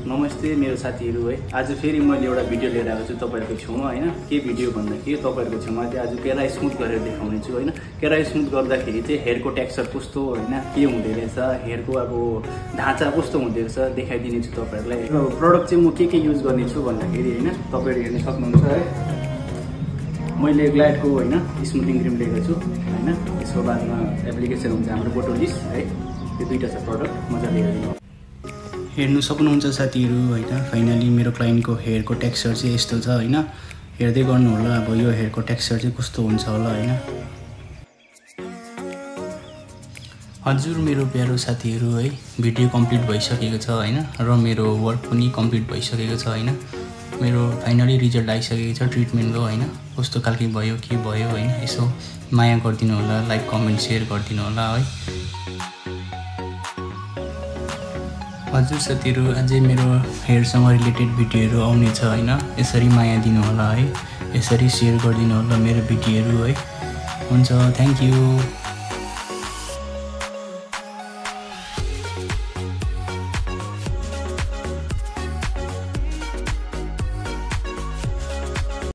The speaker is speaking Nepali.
नमस्ते मेरो साथीहरु है। आज फेरि मैले एउटा भिडियो लिएर आएको छु तपाईहरुको छेउमा हैन। के भिडियो भन्दाखेरि तपाईहरुको छेउमा चाहिँ आज केरा स्मुथ गरेर देखाउने छु हैन। केरा स्मुथ गर्दाखेरि चाहिँ हेयरको टेक्सचर कस्तो हैन, के हुँदै रहेछ, हेयरको अब ढाँचा कस्तो हुँदै रहेछ देखाइदिने छु तपाईहरुलाई। प्रोडक्ट चाहिँ म के युज गर्ने छु भन्दाखेरि हैन, तपाईहरु हेर्न सक्नुहुन्छ है। मैले ग्ल्याडको हैन स्मुथिङ क्रिम लिएको छु हैन। यसको बादमा एप्लिकेसन हुन्छ हाम्रो बोटोलिस है। यो दुईटा छ प्रोडक्ट, मजाले हेर्नु। हेर्नु सक्नुहुन्छ साथीहरु हैन। फाइनली मेरो क्लाइन्टको हेयरको टेक्सचर चाहिँ यस्तो छ हैन। हेर्दै गर्नु होला अब यो हेयरको टेक्सचर चाहिँ कस्तो हुन्छ होला हैन। हजुर मेरो प्यारो साथीहरु है, भिडियो कम्प्लिट भइसकेको छ हैन र मेरो वर्क पनि कम्प्लिट भइसकेको छ हैन। मेरो फाइनली रिजल्ट आइसकेको छ ट्रिटमेन्टको हैन। कस्तो खालके भयो के भयो हैन, यसो माया गरिदिनु होला, लाइक कमेन्ट शेयर गरिदिनु होला है। हजुर साथीहरु अझै मेरो हेयरसँग रिलेटेड भिडियोहरु आउने छ हैन। यसरी माया दिनु होला है, यसरी शेयर गरिदिनु होला मेरो भिडियोहरु है। हुन्छ, थ्यांक यू।